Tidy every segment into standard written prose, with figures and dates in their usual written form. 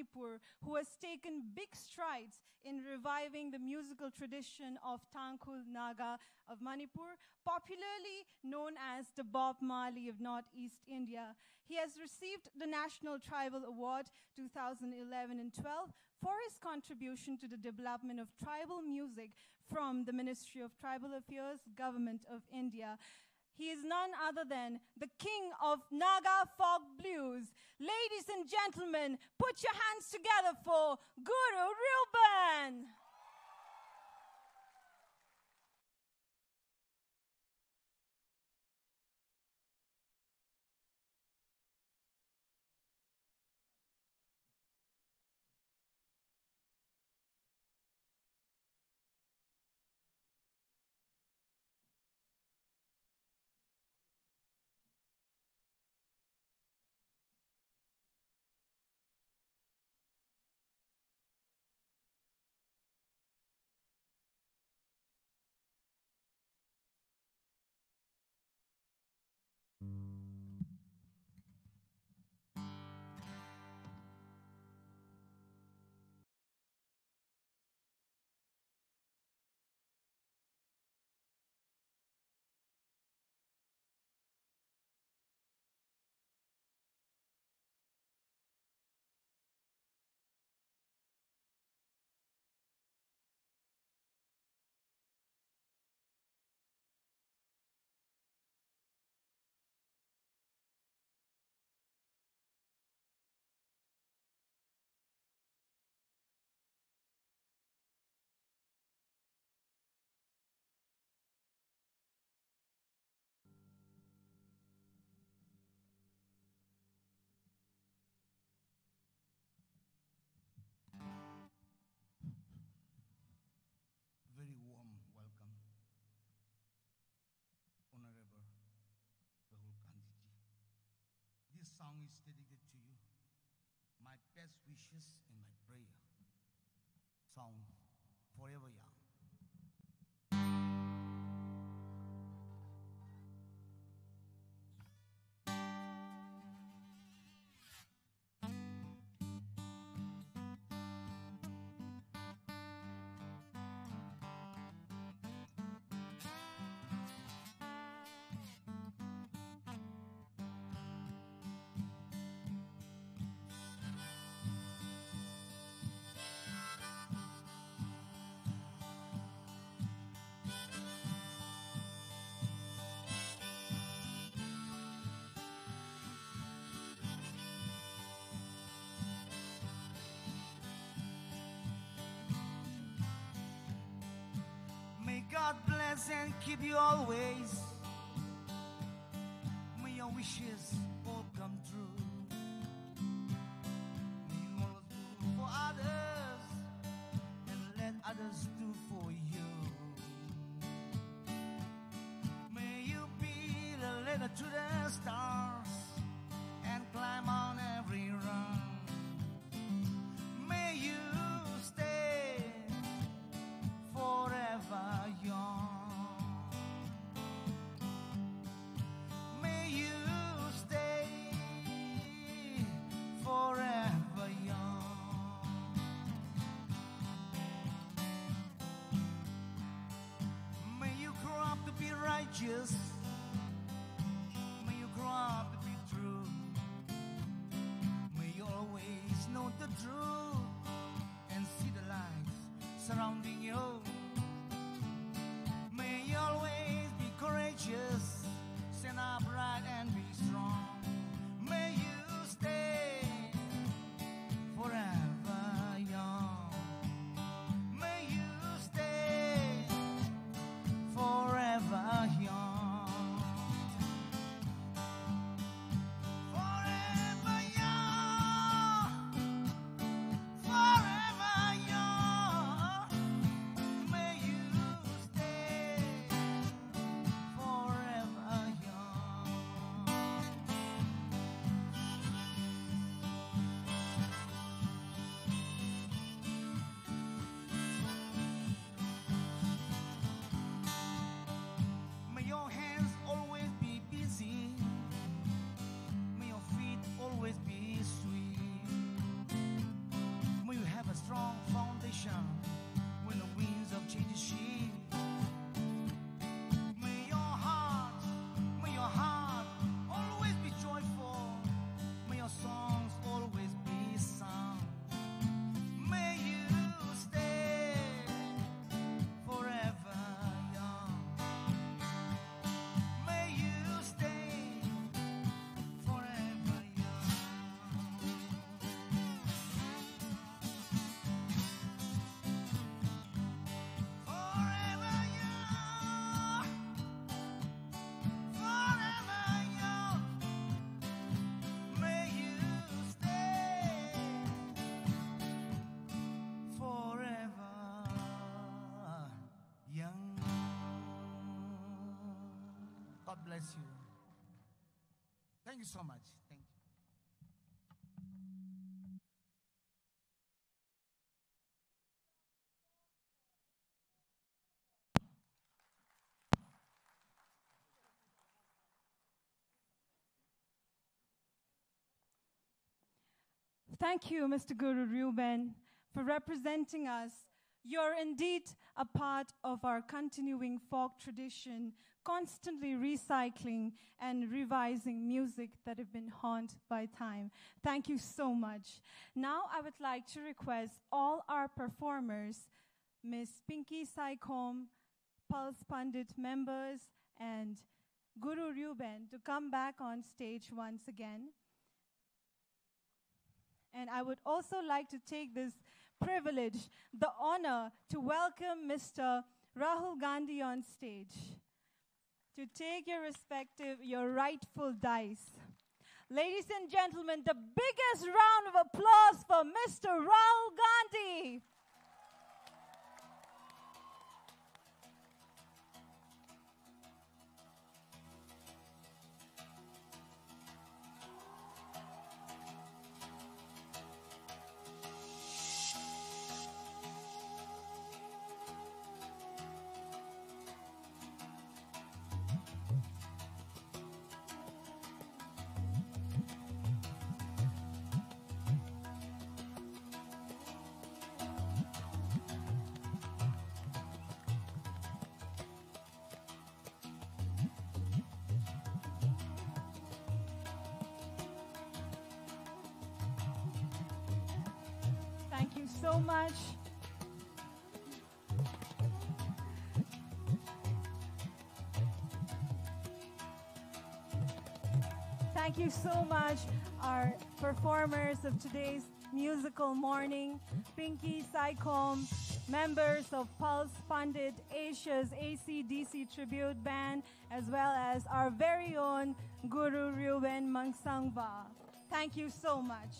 Manipur, who has taken big strides in reviving the musical tradition of Tangkhul Naga of Manipur, popularly known as the Bob Marley of Northeast India. He has received the National Tribal Award 2011 and 12 for his contribution to the development of tribal music from the Ministry of Tribal Affairs, Government of India. He is none other than the king of Naga folk blues. Ladies and gentlemen, put your hands together for Guru Ruben. Very warm welcome, Honorable Rahul Gandhi ji. This song is dedicated to you. My best wishes and my prayer. Song Forever Young. May God bless and keep you always. May your wishes all come true. May you always do for others and let others do for you. May you be the leader to the stars and climb on every run. May you stay forever young. May you stay forever young. May you grow up to be righteous. May you grow up to be true. May you always know the truth and see the light surrounding you. May you always be courageous, stand upright and be strong. May you stay forever young. May you stay forever young. Forever young. Forever young. bless you. Thank you so much. Thank you. Thank you, Mr. Guru Reuben, for representing us. You're indeed a part of our continuing folk tradition, constantly recycling and revising music that have been haunted by time. Thank you so much. Now I would like to request all our performers, Ms. Pinky Saikom, Pulse Pandit members, and Guru Reuben to come back on stage once again. And I would also like to take this privilege, the honor, to welcome Mr. Rahul Gandhi on stage to take your rightful dice. Ladies and gentlemen, the biggest round of applause for Mr. Rahul Gandhi. Thank you so much. Thank you so much, our performers of today's musical morning, Pinky Saikom, members of Pulse Pandit Asia's AC/DC tribute band, as well as our very own Guru Reuben Mangsangba. Thank you so much.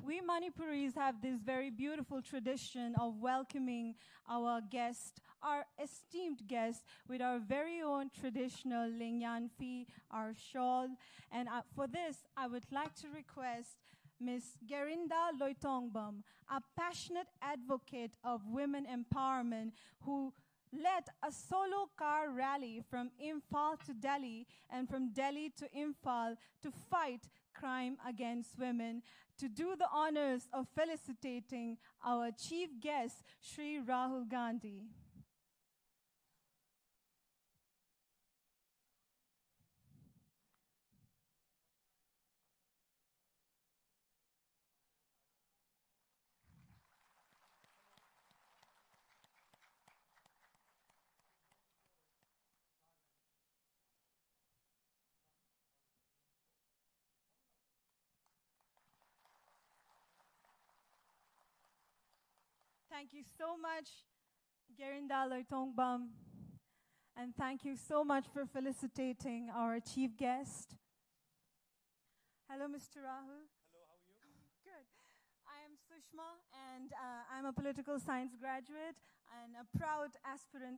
We Manipuris have this very beautiful tradition of welcoming our guest, our esteemed guest, with our very own traditional Lingyanfi, our shawl. And for this, I would like to request Ms. Gerinda Loitongbam, a passionate advocate of women empowerment who led a solo car rally from Imphal to Delhi and from Delhi to Imphal to fight crime against women, to do the honors of felicitating our chief guest, Shri Rahul Gandhi. Thank you so much, Gerinda Loitongbam, and thank you so much for felicitating our chief guest. Hello, Mr. Rahul. Hello, how are you? Good. I am Sushma, and I'm a political science graduate and a proud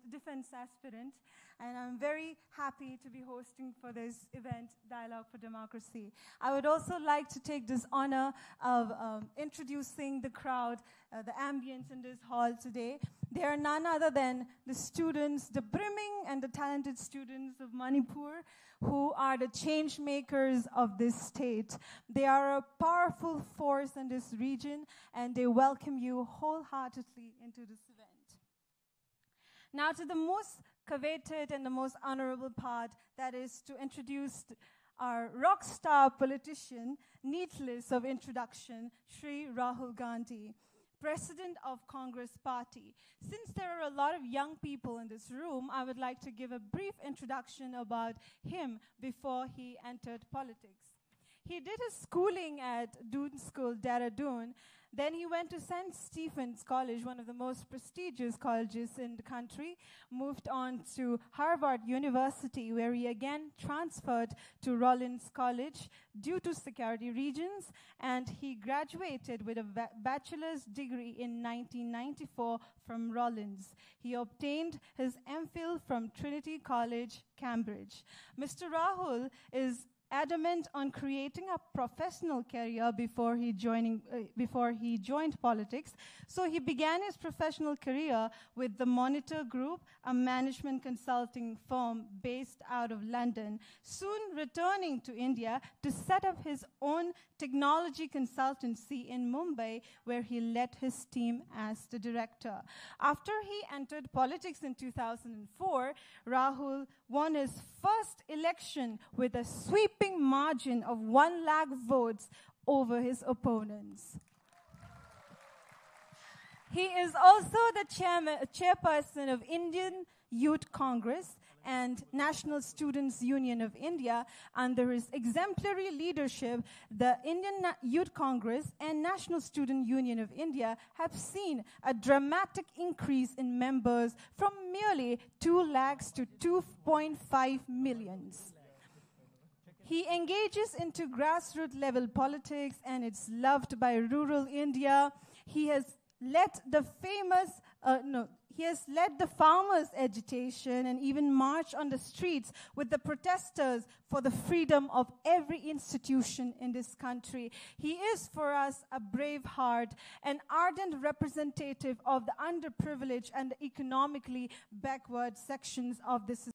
defense aspirant, and I'm very happy to be hosting for this event, Dialogue for Democracy. I would also like to take this honor of introducing the crowd, the ambience in this hall today. They are none other than the students, the brimming and the talented students of Manipur, who are the change makers of this state. They are a powerful force in this region, and they welcome you wholeheartedly into this event. Now to the most coveted and the most honorable part, that is to introduce our rock star politician, needless of introduction, Shri Rahul Gandhi, President of Congress Party. Since there are a lot of young people in this room, I would like to give a brief introduction about him before he entered politics. He did his schooling at Doon School, Dehradun. Then he went to St. Stephen's College, one of the most prestigious colleges in the country, moved on to Harvard University, where he again transferred to Rollins College due to security reasons, and he graduated with a bachelor's degree in 1994 from Rollins. He obtained his MPhil from Trinity College, Cambridge. Mr. Rahul is adamant on creating a professional career before he joined politics. So he began his professional career with the Monitor Group, a management consulting firm based out of London, soon returning to India to set up his own technology consultancy in Mumbai, where he led his team as the director. After he entered politics in 2004, Rahul won his first election with a sweeping margin of 1 lakh votes over his opponents. He is also the chairperson of Indian Youth Congress and National Students Union of India. Under his exemplary leadership, the Indian Youth Congress and National Student Union of India have seen a dramatic increase in members from merely 2 lakhs to 2.5 millions. He engages into grassroots level politics, and it's loved by rural India. He has led the farmers' agitation and even marched on the streets with the protesters for the freedom of every institution in this country. He is for us a brave heart, an ardent representative of the underprivileged and the economically backward sections of this society.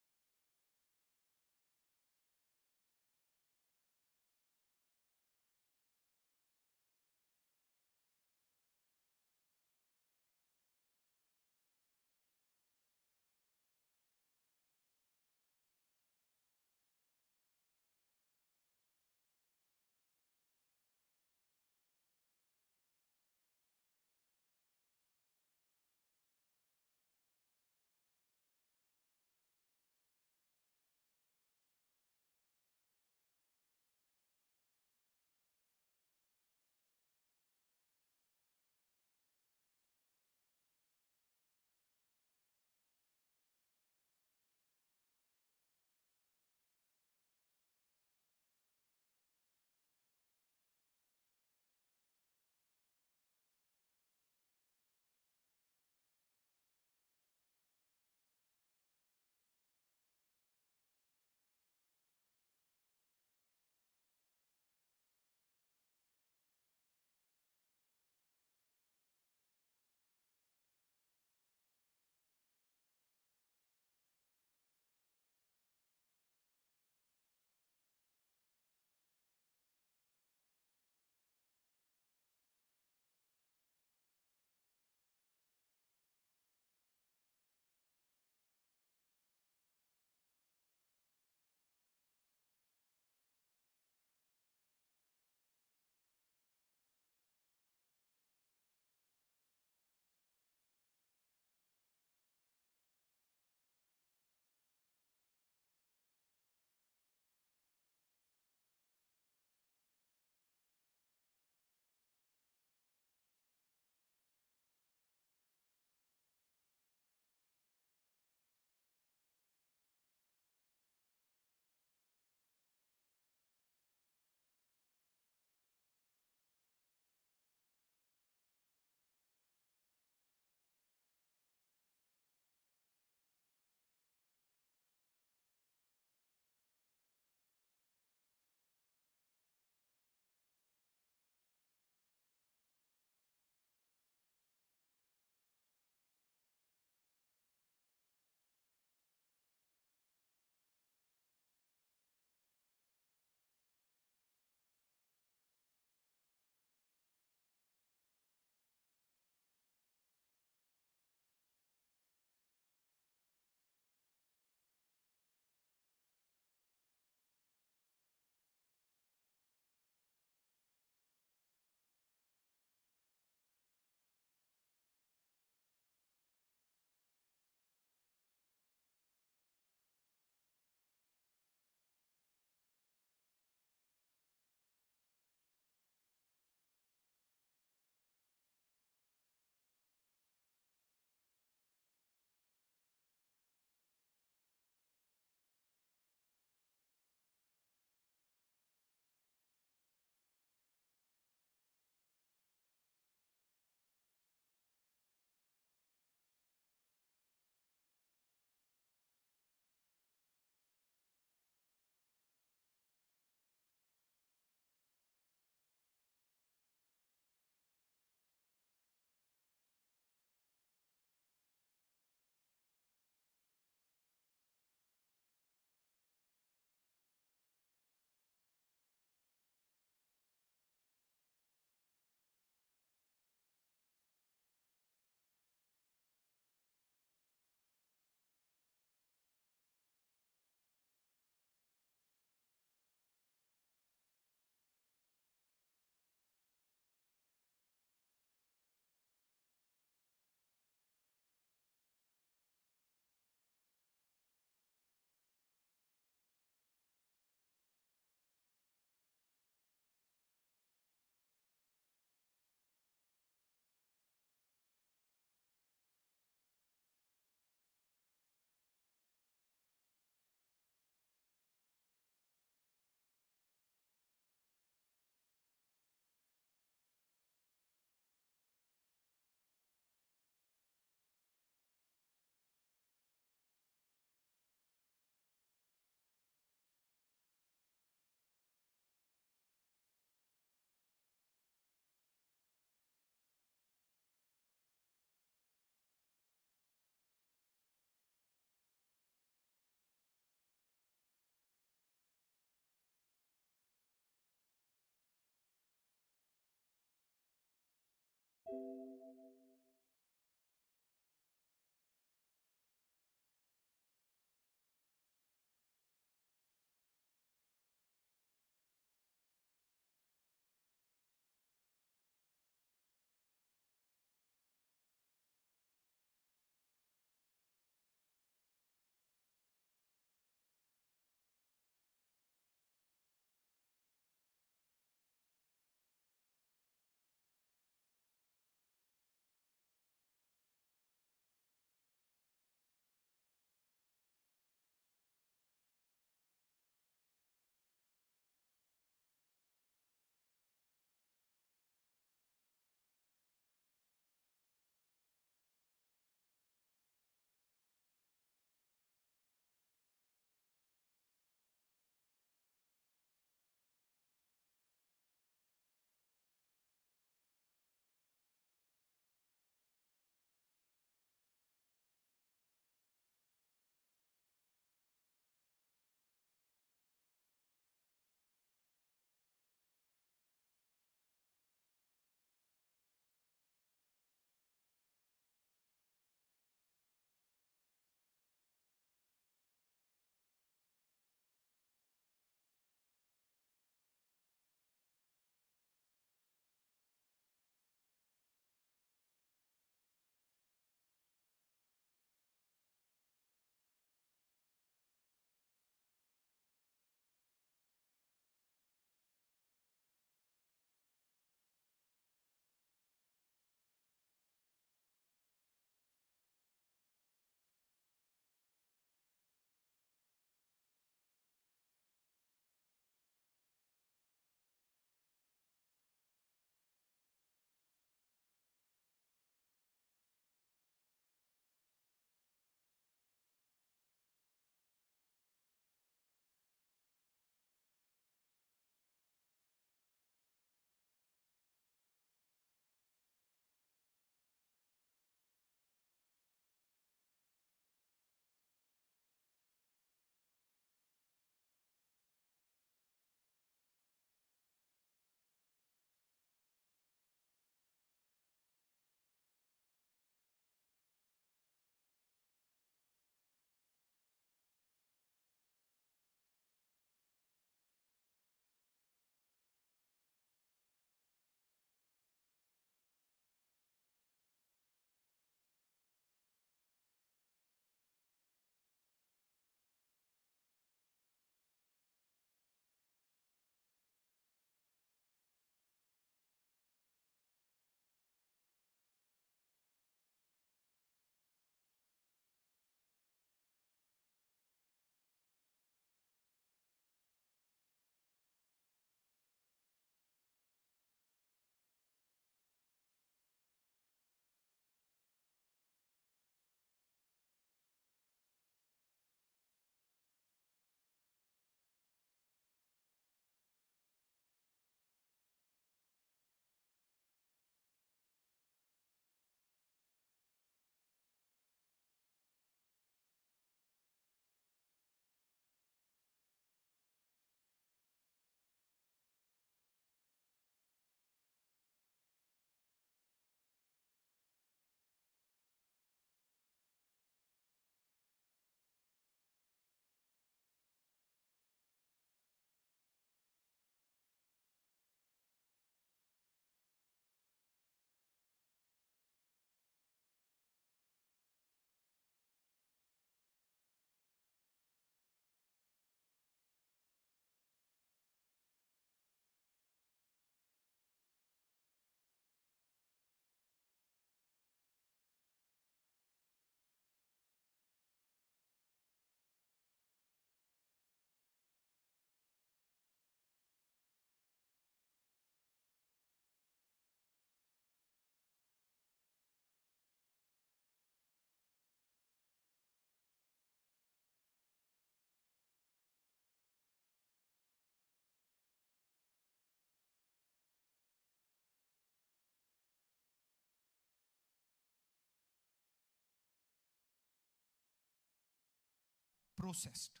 processed.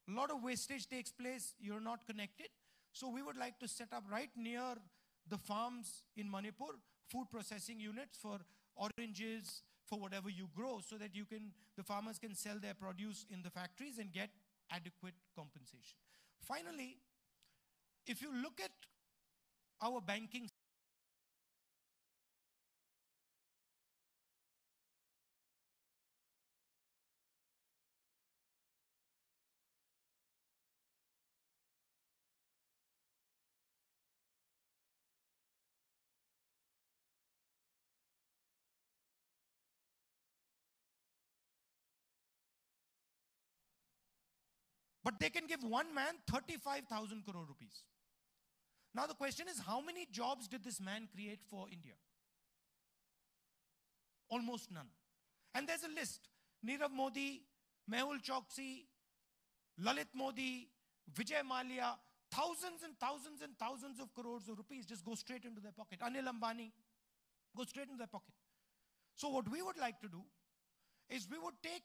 A lot of wastage takes place, you're not connected. So we would like to set up right near the farms in Manipur, food processing units for oranges, for whatever you grow, so that the farmers can sell their produce in the factories and get adequate compensation. Finally, if you look at our banking, but they can give one man 35,000 crore rupees. Now the question is, how many jobs did this man create for India? Almost none. And there's a list. Nirav Modi, Mehul Choksi, Lalit Modi, Vijay Mallya, thousands and thousands and thousands of crores of rupees just go straight into their pocket. Anil Ambani, go straight into their pocket. So what we would like to do is we would take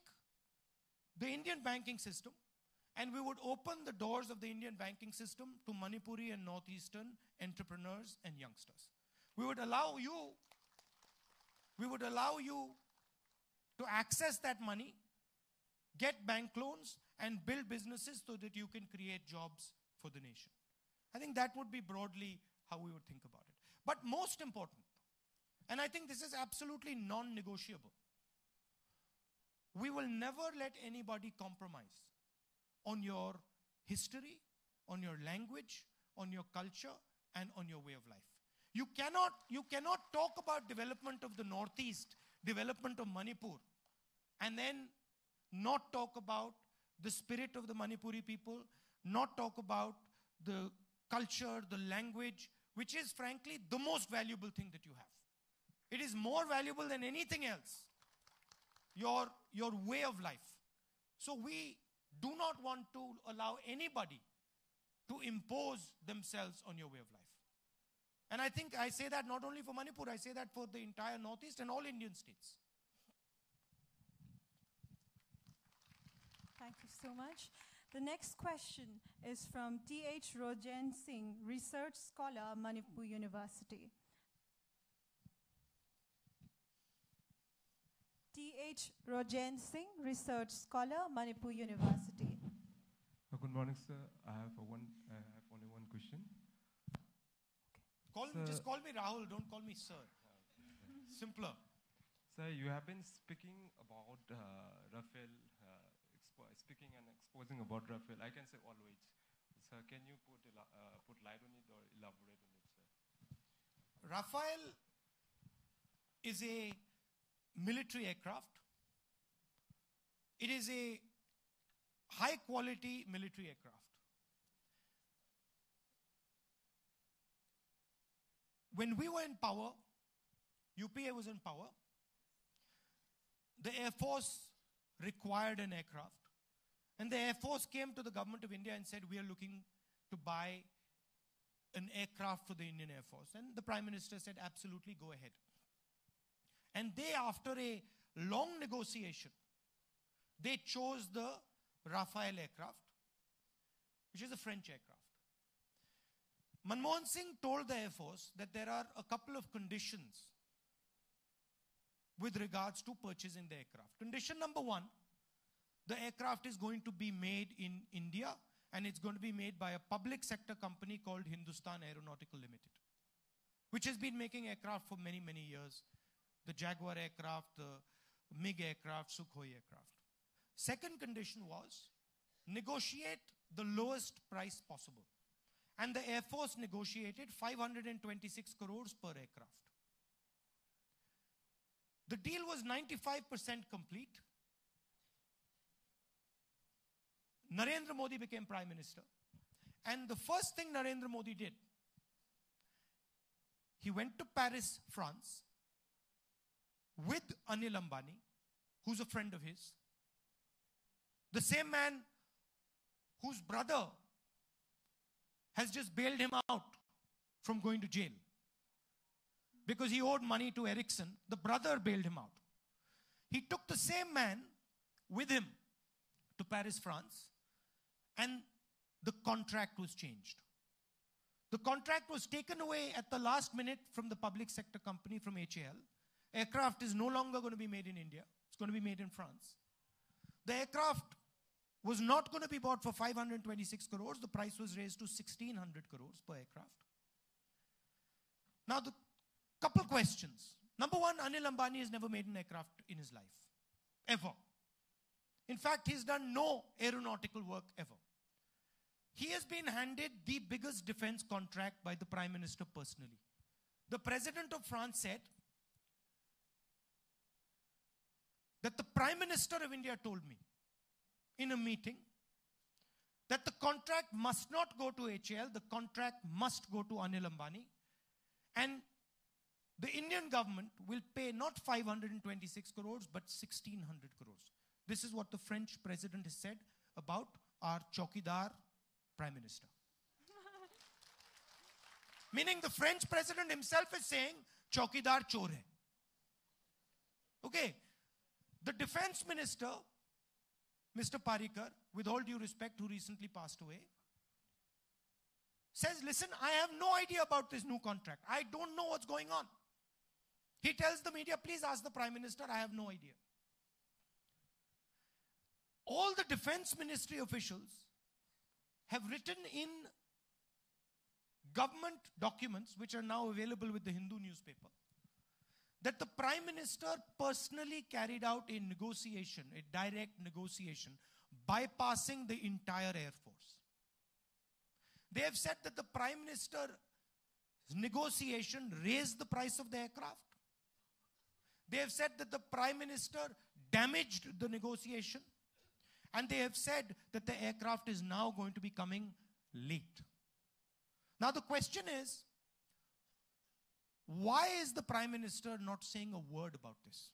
the Indian banking system and we would open the doors of the Indian banking system to Manipuri and Northeastern entrepreneurs and youngsters. We would allow you to access that money, get bank loans, and build businesses so that you can create jobs for the nation. I think that would be broadly how we would think about it. But most important, and I think this is absolutely non-negotiable, we will never let anybody compromise on your history, on your language, on your culture, and on your way of life. You cannot talk about development of the Northeast, development of Manipur, and then not talk about the spirit of the Manipuri people, not talk about the culture, the language, which is frankly the most valuable thing that you have. It is more valuable than anything else, your way of life. So we do not want to allow anybody to impose themselves on your way of life. And I think I say that not only for Manipur, I say that for the entire Northeast and all Indian states. Thank you so much. The next question is from T.H. Rojan Singh, Research Scholar, Manipur University. T.H. Rojan Singh, Research Scholar, Manipur University. Good morning, sir. I have only one question. Just call me Rahul, don't call me sir. Simpler. Sir, you have been speaking about Rafael, speaking and exposing about Rafael. I can say always. Sir, can you put light on it or elaborate on it, sir? Rafael is a military aircraft. It is a high-quality military aircraft. When we were in power, UPA was in power, the Air Force required an aircraft. And the Air Force came to the government of India and said, we are looking to buy an aircraft for the Indian Air Force. And the Prime Minister said, absolutely, go ahead. And they, after a long negotiation, they chose the Rafale aircraft, which is a French aircraft. Manmohan Singh told the Air Force that there are a couple of conditions with regards to purchasing the aircraft. Condition number one, the aircraft is going to be made in India and it's going to be made by a public sector company called Hindustan Aeronautical Limited, which has been making aircraft for many, many years. The Jaguar aircraft, the MiG aircraft, Sukhoi aircraft. Second condition was negotiate the lowest price possible. And the Air Force negotiated 526 crores per aircraft. The deal was 95% complete. Narendra Modi became Prime Minister. And the first thing Narendra Modi did, he went to Paris, France, with Anil Ambani, who's a friend of his. The same man whose brother has just bailed him out from going to jail. Because he owed money to Ericsson, the brother bailed him out. He took the same man with him to Paris, France, and the contract was changed. The contract was taken away at the last minute from the public sector company, from HAL. Aircraft is no longer going to be made in India. It's going to be made in France. The aircraft was not going to be bought for 526 crores. The price was raised to 1,600 crores per aircraft. Now, the couple questions. Number one, Anil Ambani has never made an aircraft in his life, ever. In fact, he's done no aeronautical work ever. He has been handed the biggest defense contract by the Prime Minister personally. The President of France said that the Prime Minister of India told me in a meeting that the contract must not go to HAL, the contract must go to Anil Ambani, and the Indian government will pay not 526 crores but 1,600 crores. This is what the French President has said about our Chowkidar Prime Minister. Meaning the French President himself is saying, Chowkidar chor hai. Okay. The Defense Minister, Mr. Parikar, with all due respect, who recently passed away, says, listen, I have no idea about this new contract. I don't know what's going on. He tells the media, please ask the Prime Minister, I have no idea. All the Defense Ministry officials have written in government documents, which are now available with the Hindu newspaper, that the Prime Minister personally carried out a negotiation, a direct negotiation, bypassing the entire Air Force. They have said that the Prime Minister's negotiation raised the price of the aircraft. They have said that the Prime Minister damaged the negotiation. And they have said that the aircraft is now going to be coming late. Now the question is, why is the Prime Minister not saying a word about this?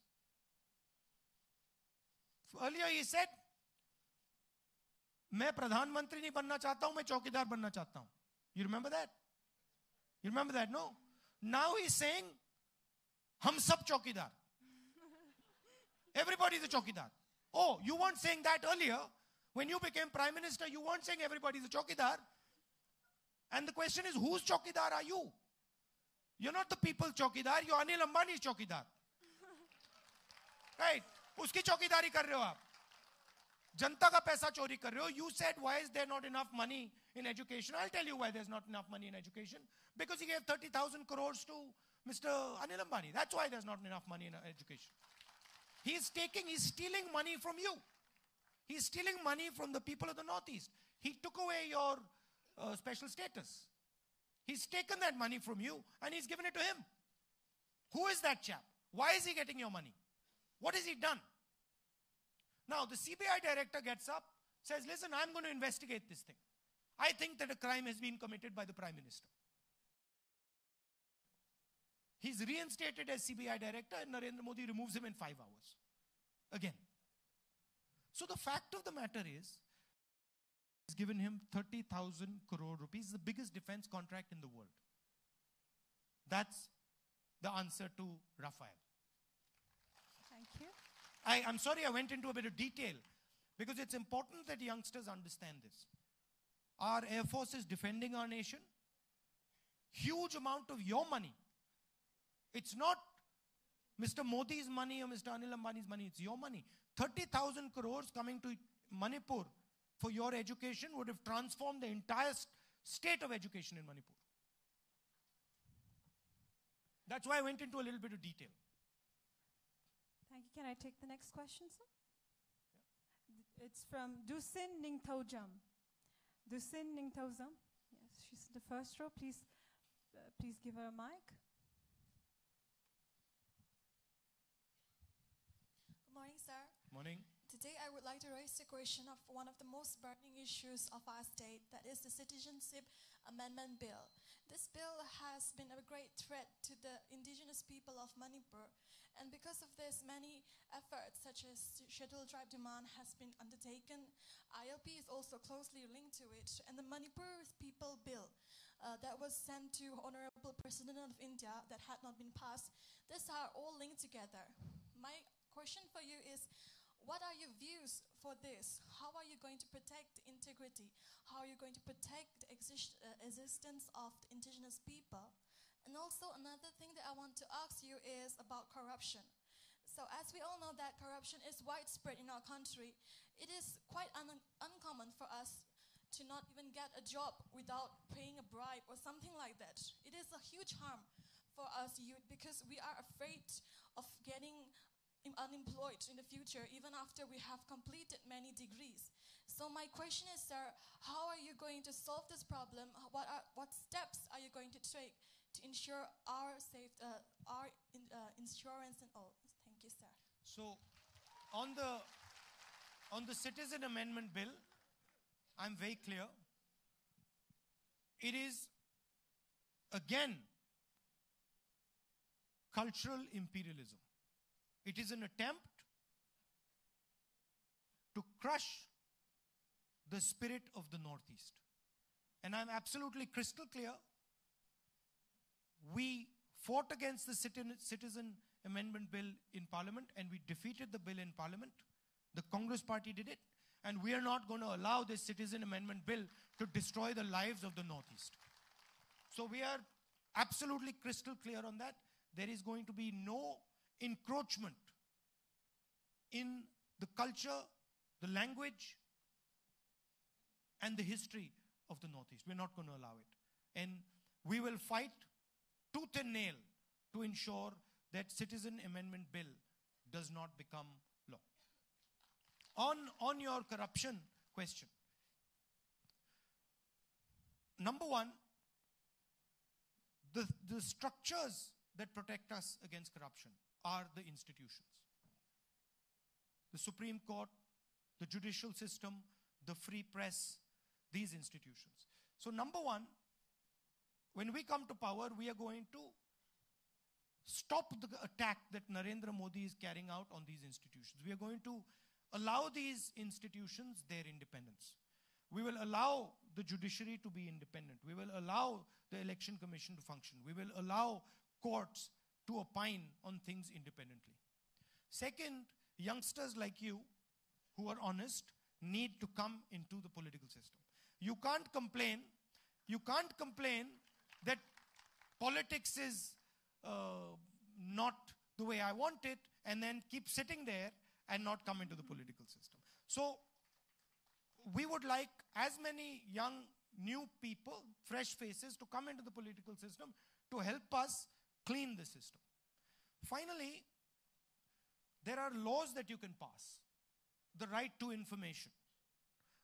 Earlier he said, मैं प्रधानमंत्री नहीं बनना चाहता हूं, मैं चौकीदार बनना चाहता हूं. You remember that? You remember that, no? Now he's saying, हम सब चौकीदार. Everybody is a चौकीदार. Oh, you weren't saying that earlier. When you became Prime Minister, you weren't saying everybody is a chowkidar. And the question is, whose chowkidar are you? You're not the people's chowkidar, you're Anil Ambani's chowkidar. Right? Uski chowkidari kar rahe ho aap. Janta ka paisa chori kar rahe ho. You said, why is there not enough money in education? I'll tell you why there's not enough money in education. Because he gave 30,000 crores to Mr. Anil Ambani. That's why there's not enough money in education. He's stealing money from you. He's stealing money from the people of the Northeast. He took away your special status. He's taken that money from you and he's given it to him. Who is that chap? Why is he getting your money? What has he done? Now the CBI director gets up, says, listen, I'm going to investigate this thing. I think that a crime has been committed by the Prime Minister. He's reinstated as CBI director and Narendra Modi removes him in 5 hours. Again. So the fact of the matter is, he's given him 30,000 crore rupees, the biggest defense contract in the world. That's the answer to Rafael. Thank you. I'm sorry I went into a bit of detail because it's important that youngsters understand this. Our Air Force is defending our nation. Huge amount of your money. It's not Mr. Modi's money or Mr. Anil Ambani's money, it's your money. 30,000 crores coming to Manipur for your education would have transformed the entire state of education in Manipur. That's why I went into a little bit of detail. Thank you. Can I take the next question, sir? Yeah. It's from Dusin Ningthojam. Dusin Ningthojam. Yes, she's in the first row. Please give her a mic. Good morning, sir. Morning. Today I would like to raise the question of one of the most burning issues of our state, that is the Citizenship Amendment Bill. This bill has been a great threat to the indigenous people of Manipur, and because of this, many efforts such as Scheduled Tribe Demand has been undertaken. ILP is also closely linked to it, and the Manipur People Bill that was sent to Honorable President of India that had not been passed. These are all linked together. My question for you is, What are your views for this? How are you going to protect the integrity? How are you going to protect the existence of the indigenous people? And also another thing that I want to ask you is about corruption. So as we all know that corruption is widespread in our country, it is quite uncommon for us to not even get a job without paying a bribe or something like that. It is a huge harm for us youth because we are afraid of getting unemployed in the future even after we have completed many degrees. So my question is, sir, how are you going to solve this problem? What steps are you going to take to ensure our insurance and all? Thank you, sir. So, on the Citizen Amendment Bill, I'm very clear. It is, again, cultural imperialism. It is an attempt to crush the spirit of the Northeast. And I'm absolutely crystal clear. We fought against the Citizen Amendment Bill in Parliament and we defeated the bill in Parliament. The Congress Party did it. And we are not going to allow this Citizen Amendment Bill to destroy the lives of the Northeast. So we are absolutely crystal clear on that. There is going to be no encroachment in the culture, the language, and the history of the Northeast. We're not going to allow it. And we will fight tooth and nail to ensure that Citizen Amendment Bill does not become law. On your corruption question, number one, the structures that protect us against corruption are the institutions. The Supreme Court, the judicial system, the free press, these institutions. So number one, when we come to power, we are going to stop the attack that Narendra Modi is carrying out on these institutions. We are going to allow these institutions their independence. We will allow the judiciary to be independent. We will allow the election commission to function. We will allow courts to opine on things independently. Second, youngsters like you who are honest need to come into the political system. You can't complain that politics is not the way I want it and then keep sitting there and not come into the political system. So we would like as many young, new people, fresh faces to come into the political system to help us clean the system. Finally, there are laws that you can pass. The right to information,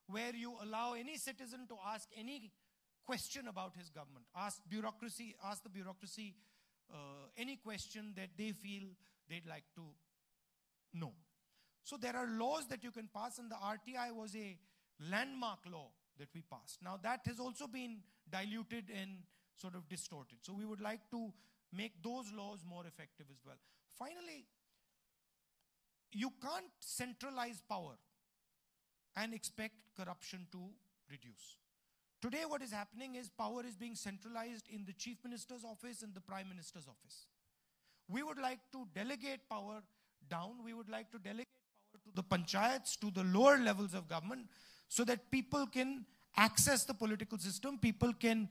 where you allow any citizen to ask any question about his government. Ask the bureaucracy any question that they feel they'd like to know. So there are laws that you can pass, and the RTI was a landmark law that we passed. Now that has also been diluted and sort of distorted. So we would like to make those laws more effective as well. Finally, you can't centralize power and expect corruption to reduce. Today what is happening is power is being centralized in the Chief Minister's office and the Prime Minister's office. We would like to delegate power down. We would like to delegate power to the panchayats, to the lower levels of government, so that people can access the political system, people can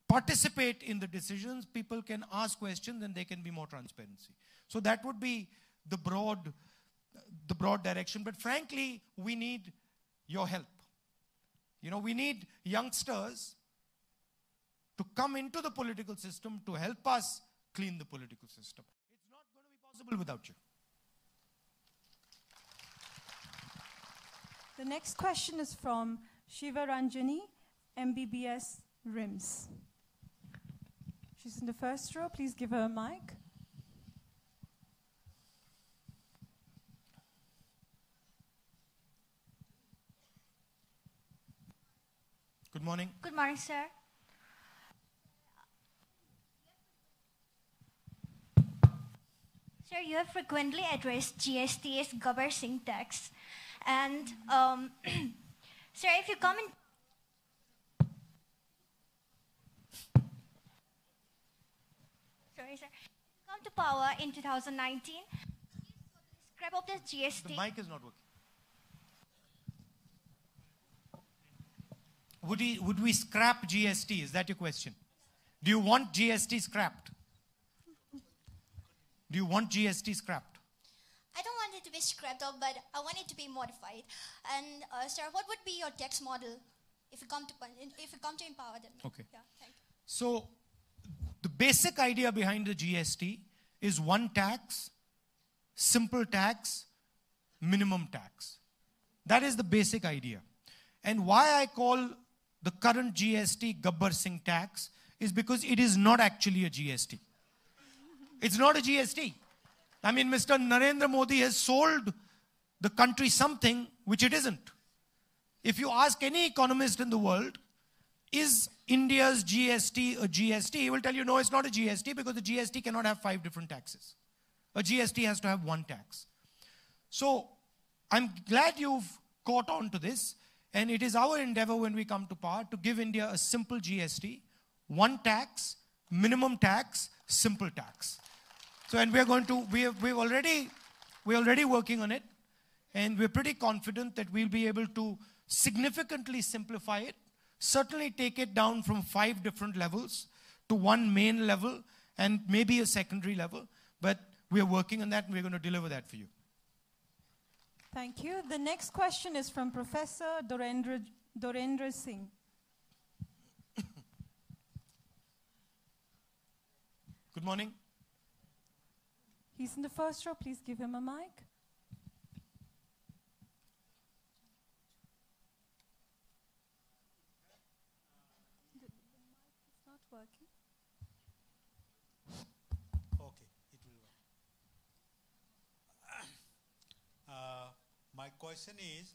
participate in the decisions, people can ask questions, and there can be more transparency. So that would be the broad direction. But frankly, we need your help. You know, we need youngsters to come into the political system to help us clean the political system. It's not going to be possible without you. The next question is from Shiva Ranjani, MBBS RIMS. She's in the first row. Please give her a mic. Good morning. Good morning, sir. Sir, you have frequently addressed GST as governing tax. And, sir, if you come in... Sorry, sir. If you come to power in 2019, scrap of the GST. The mic is not working. Would we scrap GST? Is that your question? Do you want GST scrapped? Do you want GST scrapped? I don't want it to be scrapped off, but I want it to be modified. And sir, what would be your tax model if you come to empower them? Okay. Yeah, thank you. So the basic idea behind the GST is one tax, simple tax, minimum tax. That is the basic idea. And why I call the current GST Gabbar Singh tax is because it is not actually a GST. It's not a GST. I mean, Mr. Narendra Modi has sold the country something which it isn't. If you ask any economist in the world, is India's GST a GST? He will tell you, no, it's not a GST because the GST cannot have 5 different taxes. A GST has to have one tax. So I'm glad you've caught on to this. And it is our endeavor when we come to power to give India a simple GST, one tax, minimum tax, simple tax. So, and we're already working on it. And we're pretty confident that we'll be able to significantly simplify it, certainly take it down from 5 different levels to one main level and maybe a secondary level. But we're working on that and we're going to deliver that for you. Thank you. The next question is from Professor Dorendra Singh. Good morning. He's in the first row. Please give him a mic. The mic is not working. Okay, it will work. My question is,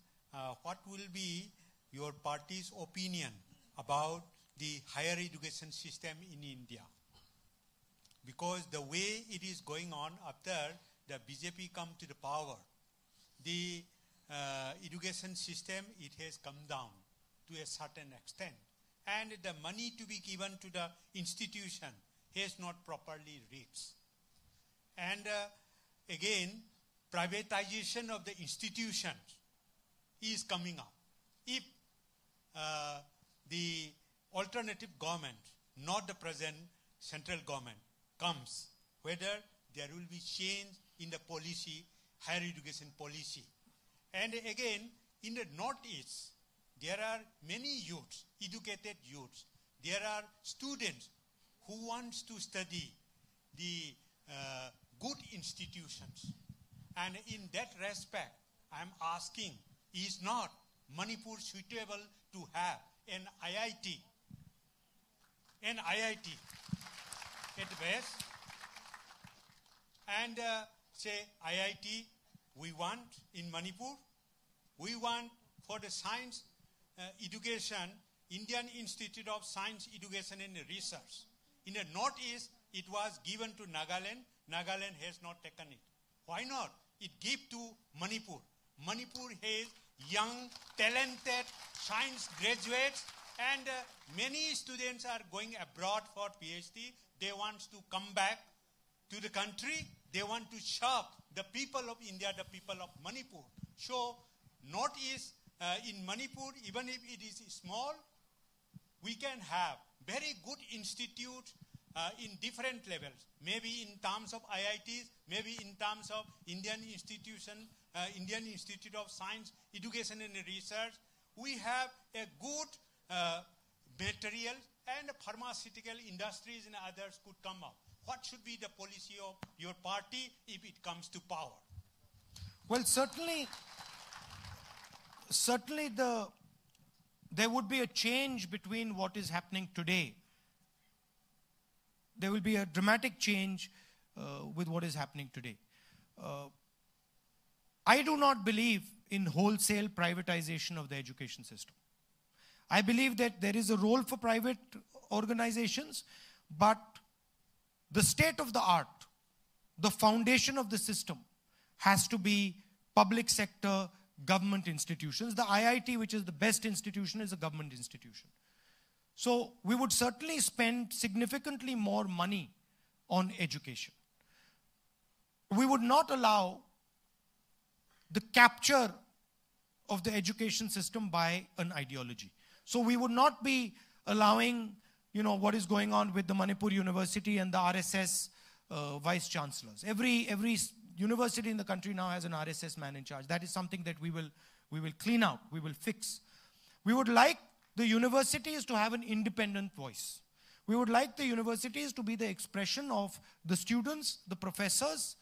what will be your party's opinion about the higher education system in India? Because the way it is going on after the BJP come to the power, the education system, it has come down to a certain extent. And the money to be given to the institution has not properly reached. And again, privatization of the institutions is coming up. If the alternative government, not the present central government, comes, whether there will be change in the policy, higher education policy. And again, in the Northeast, there are many youths, educated youths. There are students who want to study the good institutions. And in that respect, I am asking, is not Manipur suitable to have an IIT? An IIT at best. And say IIT we want in Manipur. We want for the science education, Indian Institute of Science, Education and Research. In the Northeast, it was given to Nagaland. Nagaland has not taken it. Why not? It give to Manipur. Manipur has young, talented science graduates, and many students are going abroad for PhD. They want to come back to the country. They want to serve the people of India, the people of Manipur. So, Northeast in Manipur, even if it is small, we can have very good institutes in different levels. Maybe in terms of IITs, maybe in terms of Indian institution, Indian Institute of Science, Education and Research. We have a good material, and pharmaceutical industries and others could come up. What should be the policy of your party if it comes to power? Well, certainly there would be a change between what is happening today. There will be a dramatic change with what is happening today. I do not believe in wholesale privatization of the education system. I believe that there is a role for private organizations, but the state of the art, the foundation of the system, has to be public sector, government institutions. The IIT, which is the best institution, is a government institution. So we would certainly spend significantly more money on education. We would not allow the capture of the education system by an ideology. So we would not be allowing, what is going on with the Manipur University and the RSS vice chancellors. Every university in the country now has an RSS man in charge. That is something that we will clean out, we will fix. We would like the universities to have an independent voice. We would like the universities to be the expression of the students, the professors,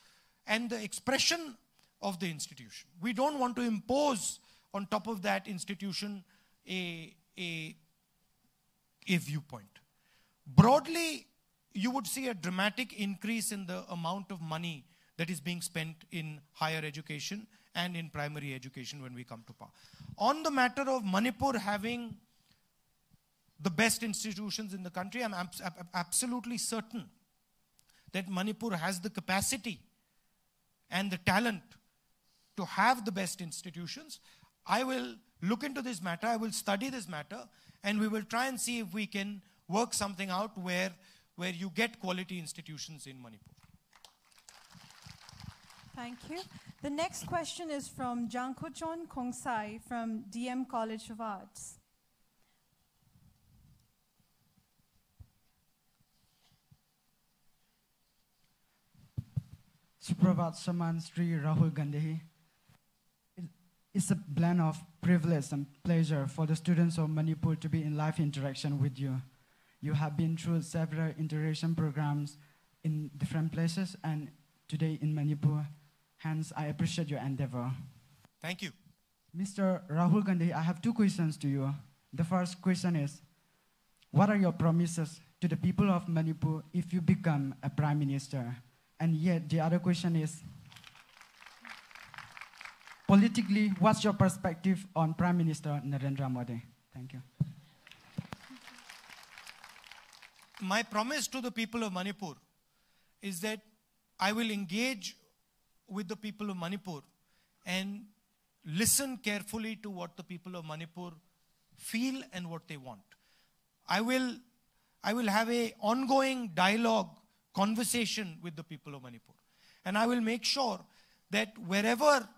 and the expression of the institution. We don't want to impose on top of that institution a viewpoint. Broadly, you would see a dramatic increase in the amount of money that is being spent in higher education and in primary education when we come to power. On the matter of Manipur having the best institutions in the country, I'm absolutely certain that Manipur has the capacity and the talent to have the best institutions. I will look into this matter, I will study this matter, and we will try and see if we can work something out where you get quality institutions in Manipur. Thank you. The next question is from Jangkochon Kongsai from DM College of Arts. Suprabhat Saman Sri Rahul Gandhi. It's a blend of privilege and pleasure for the students of Manipur to be in live interaction with you. You have been through several interaction programs in different places and today in Manipur. Hence, I appreciate your endeavor. Thank you. Mr. Rahul Gandhi, I have two questions to you. The first question is, what are your promises to the people of Manipur if you become a prime minister? And yet, the other question is, politically, what's your perspective on Prime Minister Narendra Modi? Thank you. My promise to the people of Manipur is that I will engage with the people of Manipur and listen carefully to what the people of Manipur feel and what they want. I will have an ongoing dialogue, conversation with the people of Manipur. And I will make sure that wherever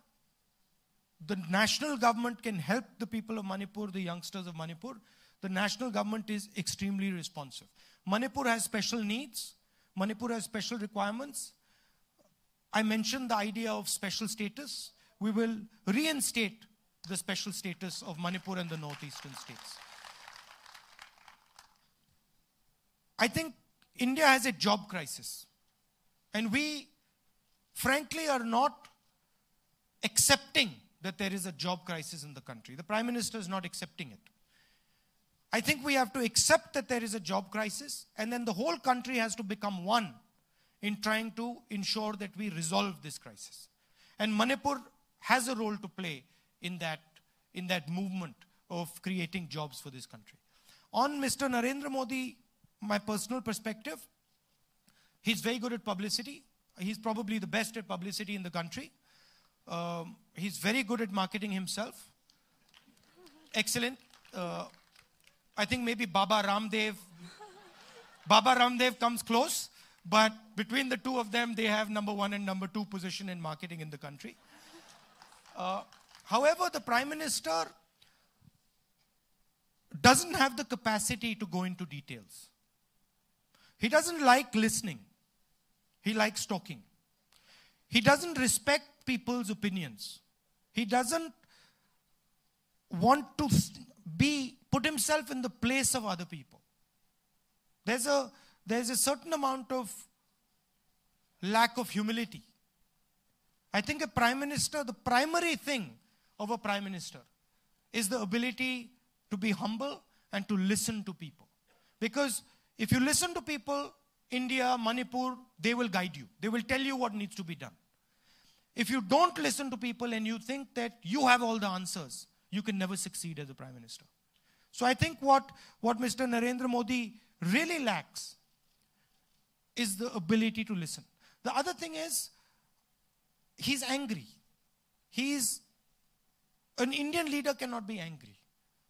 the national government can help the people of Manipur, the youngsters of Manipur, the national government is extremely responsive. Manipur has special needs. Manipur has special requirements. I mentioned the idea of special status. We will reinstate the special status of Manipur and the northeastern states. I think India has a job crisis. And we, frankly, are not accepting that there is a job crisis in the country. The Prime Minister is not accepting it. I think we have to accept that there is a job crisis, and then the whole country has to become one in trying to ensure that we resolve this crisis. And Manipur has a role to play in that movement of creating jobs for this country. On Mr. Narendra Modi, my personal perspective, he's very good at publicity. He's probably the best at publicity in the country. He's very good at marketing himself. Excellent. I think maybe Baba Ramdev comes close, but between the two of them, they have #1 and #2 position in marketing in the country. However, the Prime Minister doesn't have the capacity to go into details. He doesn't like listening. He likes talking. He doesn't respect people's opinions. He doesn't want to put himself in the place of other people. There's a certain amount of lack of humility. I think a prime minister, the primary thing of a prime minister is the ability to be humble and to listen to people. Because if you listen to people, India, Manipur, they will guide you. They will tell you what needs to be done. If you don't listen to people and you think that you have all the answers, you can never succeed as a prime minister. So I think what Mr. Narendra Modi really lacks is the ability to listen. The other thing is, he's angry. An Indian leader cannot be angry.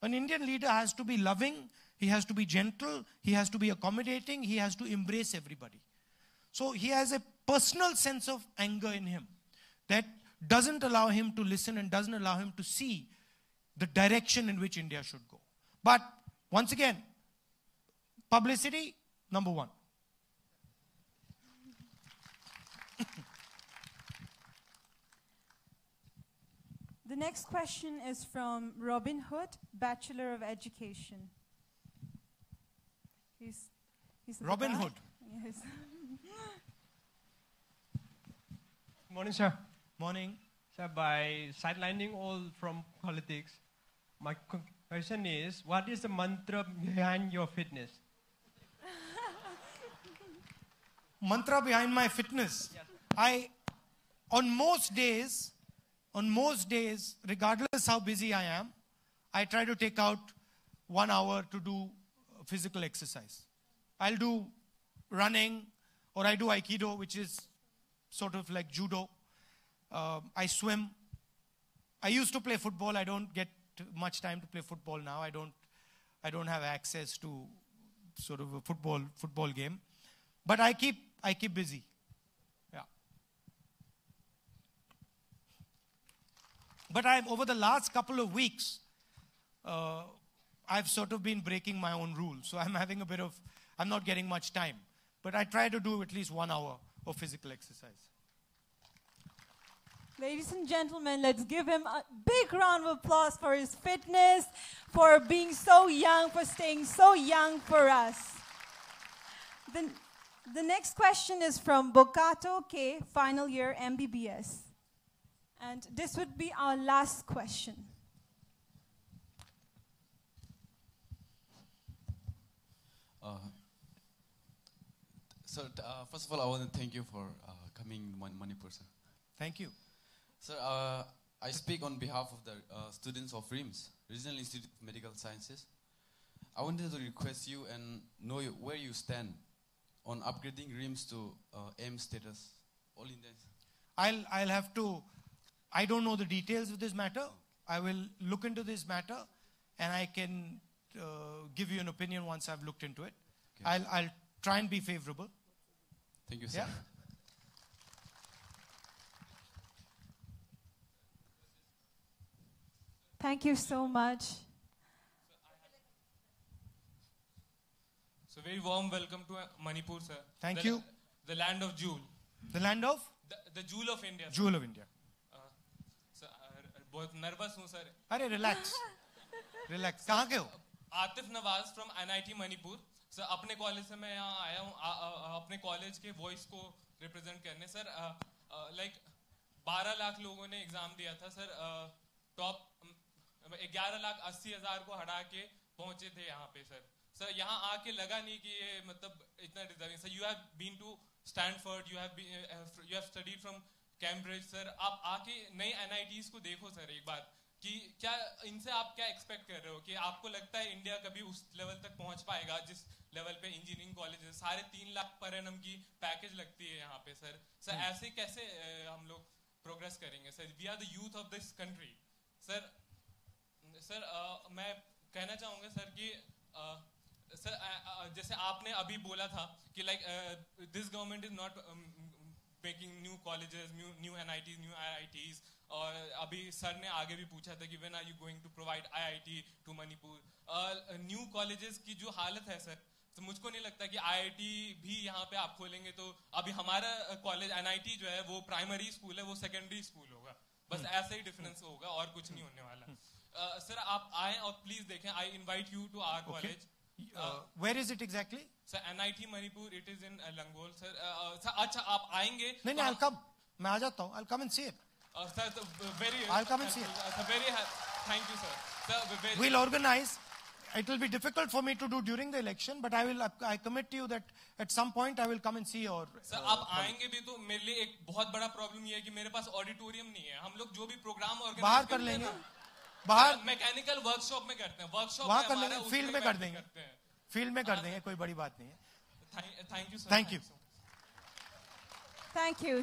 An Indian leader has to be loving, he has to be gentle, he has to be accommodating, he has to embrace everybody. So he has a personal sense of anger in him, that doesn't allow him to listen and doesn't allow him to see the direction in which India should go. But once again, publicity, number one. The next question is from Robin Hood, Bachelor of Education. He's at the Robin back. Hood. Yes. Morning, sir. Morning. Sir, by sidelining all from politics, my question is, what is the mantra behind your fitness? Mantra behind my fitness. Yes. On most days, regardless how busy I am, I try to take out 1 hour to do physical exercise. I'll do running, or I do Aikido, which is sort of like judo. I swim. I used to play football. I don't get much time to play football now. I don't have access to sort of a football game. But I keep busy. Yeah. But over the last couple of weeks, I've sort of been breaking my own rules. So I'm not getting much time. But I try to do at least 1 hour of physical exercise. Ladies and gentlemen, let's give him a big round of applause for his fitness, for being so young, for staying so young for us. The next question is from Bokato K, final year MBBS. And this would be our last question. First of all, I want to thank you for coming to Manipur, sir. Thank you. Sir, I speak on behalf of the students of RIMS, Regional Institute of Medical Sciences. I wanted to request you and know where you stand on upgrading RIMS to M status, all Indians. I'll have to, I don't know the details of this matter. I will look into this matter and I can give you an opinion once I've looked into it. Okay. I'll try and be favorable. Thank you, sir. Yeah? Thank you so much. So very warm welcome to Manipur, sir. Thank you. The land of jewel. The land of? The jewel of India. Jewel of India. Sir, बहुत nervous हूँ sir. अरे relax. Relax. कहाँ के हो? Atif Nawaz from NIT Manipur. Sir अपने college से मैं यहाँ आया हूँ अपने कॉलेज के वॉइस को रिप्रेजेंट करने सर लाइक 12 लाख लोगों ने एग्जाम दिया था सर टॉप 11,80,000 को हटा के पहुंचे थे यहाँ पे सर यहाँ आके लगा नहीं कि ये मतलब इतना deserving sir you have been to Stanford you have studied from Cambridge sir आप आके नए NITs को देखो सर एक बार कि क्या इनसे आप क्या एक्सपेक्ट कर रहे हो कि आपको लगता है इंडिया कभी उस लेवल तक पहुंच पाएगा जिस लेवल पे engineering college 3.5 lakh per annum की पैकेज लगती है यहाँ पे सर ऐसे कैसे हम लोग प्रोग्रेस करेंगे sir we are the youth of this country sir मैं कहना चाहूँगा सर कि सर जैसे आपने अभी बोला था कि like this government is not making new colleges new NITs new IITs और अभी सर ने आगे भी पूछा था कि when are you going to provide IIT to Manipur new colleges की जो हालत है सर तो मुझको नहीं लगता कि IIT भी यहाँ पे आप खोलेंगे तो अभी हमारा कॉलेज NIT जो है वो प्राइमरी स्कूल है वो सेकेंडरी स्कूल होगा बस ऐसा ही डिफरेंस होगा और कुछ नहीं होने वाला सर आप आए और प्लीज देखें I invite you to our college Where is it exactly? Sir, NIT Manipur, it is in Langol, sir. Sir, अच्छा आप आएंगे? नहीं, I'll come. मैं आ जाता हूँ. I'll come and see it. Sir, very. I'll come and see it. Sir, thank you, sir. Sir, we'll organize. It will be difficult for me to do during the election, but I commit to you that at some point I will come and see your. Sir, आप आएंगे भी तो मेरे लिए एक बहुत बड़ा problem ये है कि मेरे पास ऑडिटोरियम नहीं है. हम लोग जो भी प्रोग्राम ऑर्गेनाइज बाहर कर लेंगे. बाहर मैकेनिकल वर्कशॉप में करते हैं वहां कर लेंगे फील्ड में कर देंगे फील्ड में कर देंगे कोई बड़ी बात नहीं है thank you sir thank you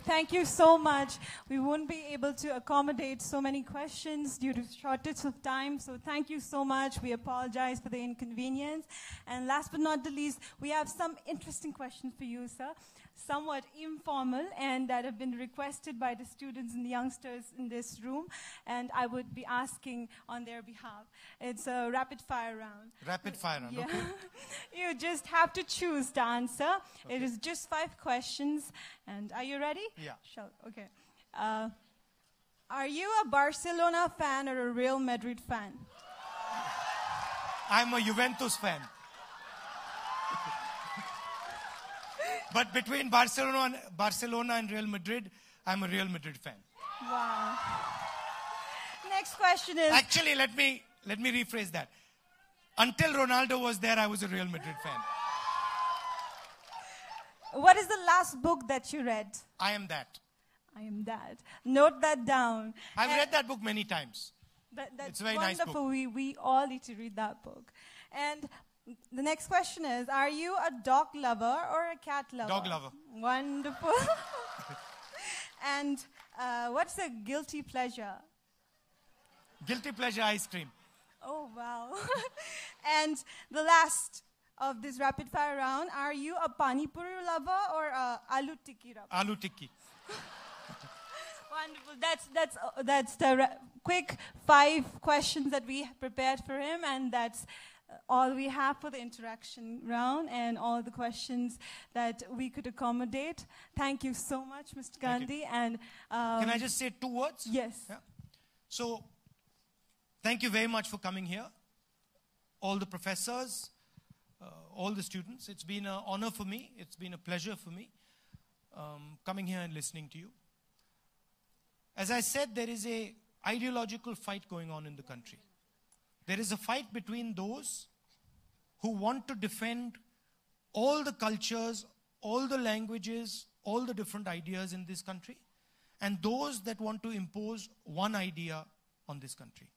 Thank you so much. We won't be able to accommodate so many questions due to shortage of time. So thank you so much. We apologize for the inconvenience. And last but not the least, we have some interesting questions for you, sir. somewhat informal and that have been requested by the students and the youngsters in this room, and I would be asking on their behalf. It's a rapid fire round. Rapid fire round, Yeah. okay. You just have to choose the answer. Okay. It is just 5 questions. And are you ready? Yeah. Okay. Are you a Barcelona fan or a Real Madrid fan? I'm a Juventus fan. But between Barcelona and Real Madrid, I'm a Real Madrid fan. Wow. Next question is... Actually, let me rephrase that. Until Ronaldo was there, I was a Real Madrid fan. What is the last book that you read? I Am That. I Am That. Note that down. I've read that book many times. That's It's a very wonderful. nice book. We all need to read that book. And the next question is, are you a dog lover or a cat lover? Dog lover. Wonderful. And what's a guilty pleasure? Guilty pleasure ice cream. Oh, wow. And the last of this rapid fire round, are you a pani puri lover or a aloo tikki lover? Aloo tikki. Wonderful. That's the quick 5 questions that we prepared for him, and that's all we have for the interaction round and all the questions that we could accommodate. Thank you so much, Mr. Gandhi. And can I just say 2 words? Yes. Yeah. So, thank you very much for coming here. All the professors, all the students. It's been an honor for me. It's been a pleasure for me coming here and listening to you. As I said, there is an ideological fight going on in the country. There is a fight between those who want to defend all the cultures, all the languages, all the different ideas in this country, and those that want to impose one idea on this country.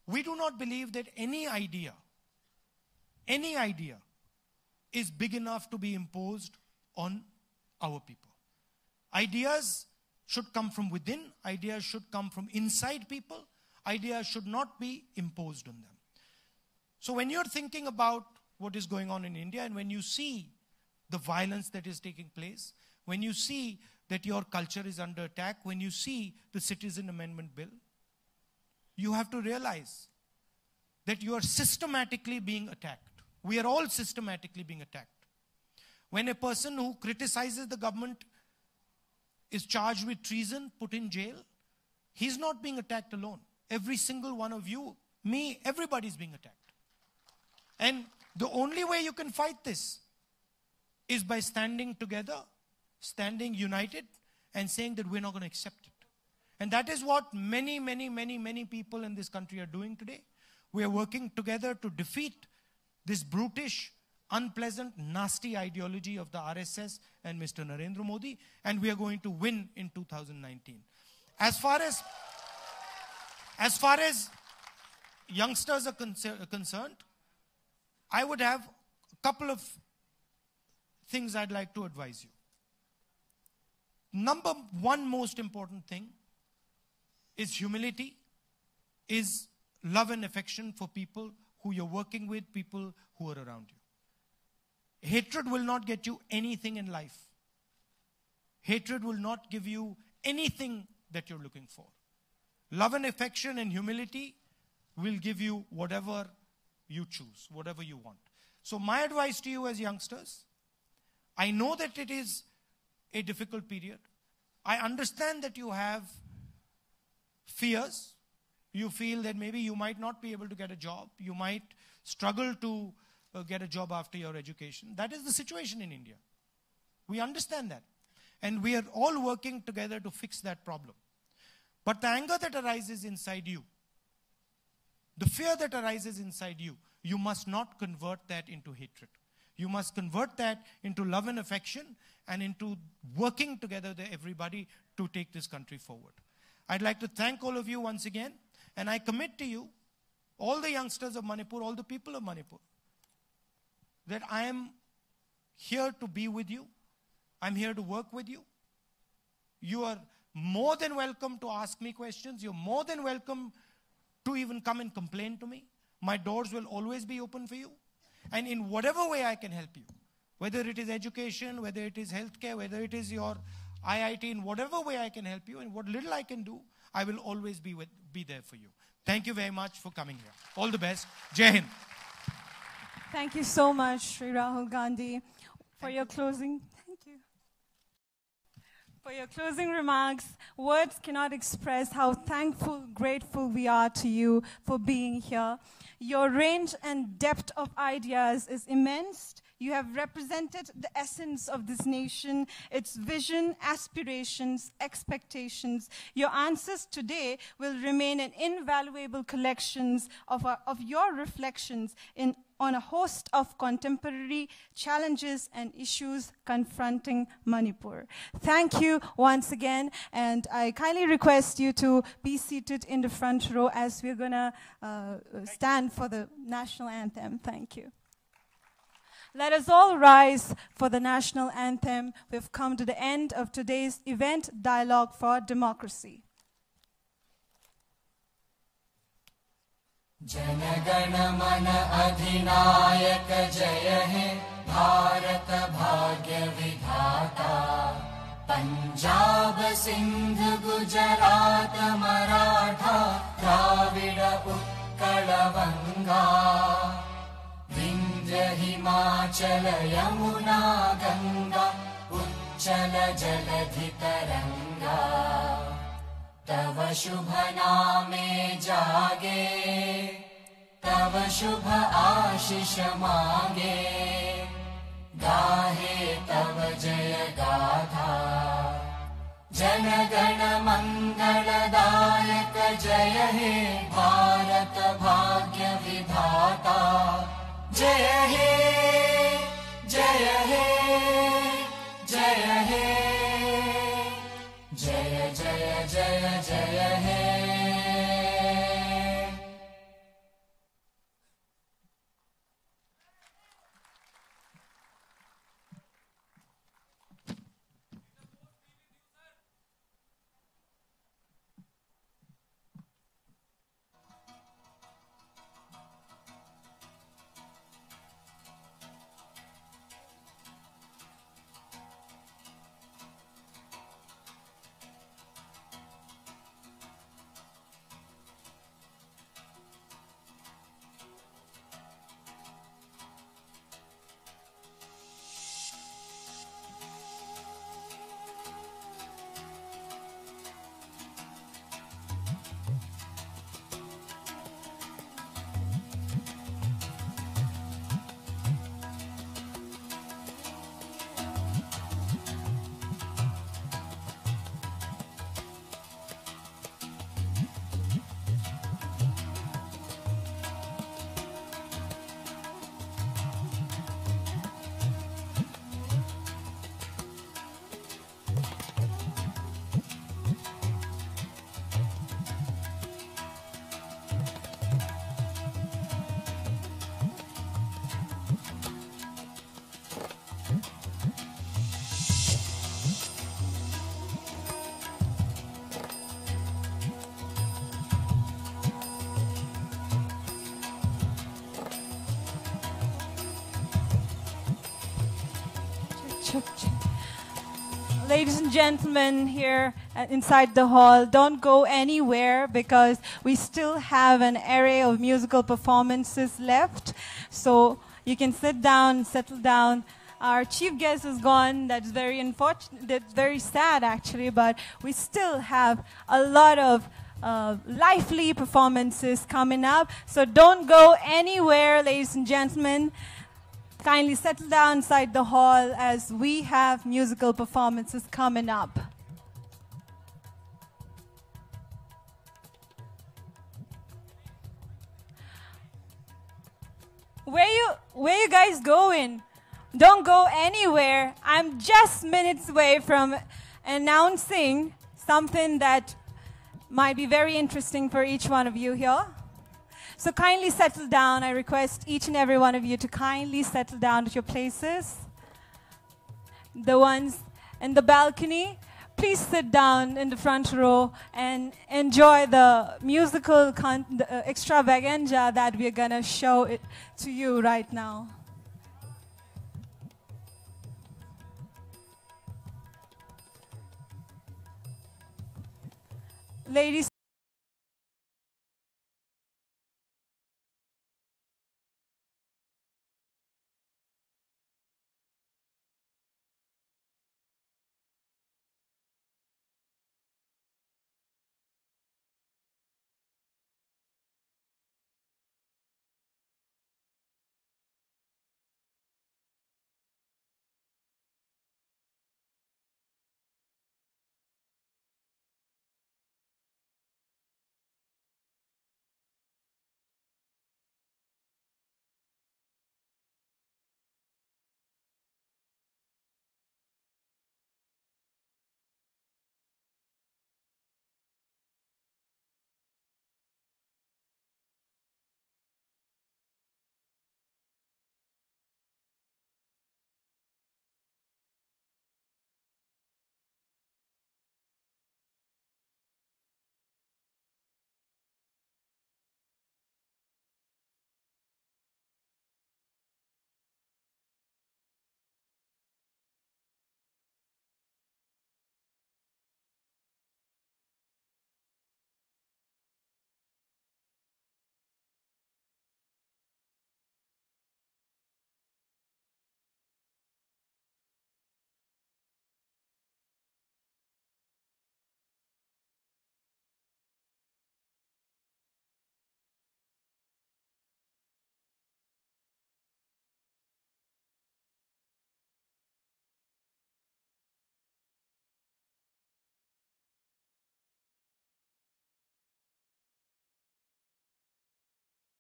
We do not believe that any idea is big enough to be imposed on our people. Ideas should come from within. Ideas should come from inside people. Ideas should not be imposed on them. So when you're thinking about what is going on in India, and when you see the violence that is taking place, when you see that your culture is under attack, when you see the Citizen Amendment Bill, you have to realize that you are systematically being attacked. We are all systematically being attacked. When a person who criticizes the government is charged with treason, put in jail, he's not being attacked alone. Every single one of you, me, everybody's being attacked. And the only way you can fight this is by standing together, standing united, and saying that we're not going to accept it. And that is what many people in this country are doing today. We are working together to defeat this brutish, unpleasant, nasty ideology of the RSS and Mr. Narendra Modi, and we are going to win in 2019. As far as youngsters are concerned, I would have a couple of things I'd like to advise you. Number one most important thing is humility, is love and affection for people who you're working with, people who are around you. Hatred will not get you anything in life. Hatred will not give you anything that you're looking for. Love and affection and humility will give you whatever you choose, whatever you want. So my advice to you as youngsters, I know that it is a difficult period. I understand that you have fears. You feel that maybe you might not be able to get a job. You might struggle to get a job after your education. That is the situation in India. We understand that. And we are all working together to fix that problem. But the anger that arises inside you, the fear that arises inside you, you must not convert that into hatred. You must convert that into love and affection and into working together, everybody, to take this country forward. I'd like to thank all of you once again. And I commit to you, all the youngsters of Manipur, all the people of Manipur, that I am here to be with you. I'm here to work with you. You are more than welcome to ask me questions. You're more than welcome to even come and complain to me. My doors will always be open for you. And in whatever way I can help you, whether it is education, whether it is healthcare, whether it is your IIT, in whatever way I can help you, and what little I can do, I will always be there for you. Thank you very much for coming here. All the best. Jai Hind. Thank you so much, Sri Rahul Gandhi, for your closing. Thank you. For your closing remarks. Words cannot express how thankful, grateful we are to you for being here. Your range and depth of ideas is immense. You have represented the essence of this nation, its vision, aspirations, expectations. Your answers today will remain in invaluable collections of your reflections on a host of contemporary challenges and issues confronting Manipur. Thank you once again, and I kindly request you to be seated in the front row as we're going to stand for the national anthem. Thank you. Let us all rise for the national anthem. We've come to the end of today's event, Dialogue for Democracy. जनगण मन अधिनायक जय हे भारत भाग्य विधाता पंजाब सिंध गुजरात मराठा द्राविड उत्कल बंगा विंध्य हिमाचल यमुना गंगा उच्चल जलधि तरंगा तव शुभ नामे जागे तव शुभ आशीष मांगे गाहे तव जय गाथा जनगण मंगलदायक जय हे भारत भाग्य विधाता जय हे जय हे जय हे जय जय जय जय हे Ladies and gentlemen here inside the hall, don't go anywhere because we still have an array of musical performances left. So you can sit down, settle down. Our chief guest is gone. That's very unfortunate. That's very sad, actually. But we still have a lot of lively performances coming up. So don't go anywhere, ladies and gentlemen. Kindly settle down inside the hall as we have musical performances coming up. Where you guys going? Don't go anywhere. I'm just minutes away from announcing something that might be very interesting for each one of you here. So kindly settle down. I request each and every one of you to kindly settle down at your places. The ones in the balcony, please sit down in the front row and enjoy the musical extravaganza that we're going to show it to you right now. Ladies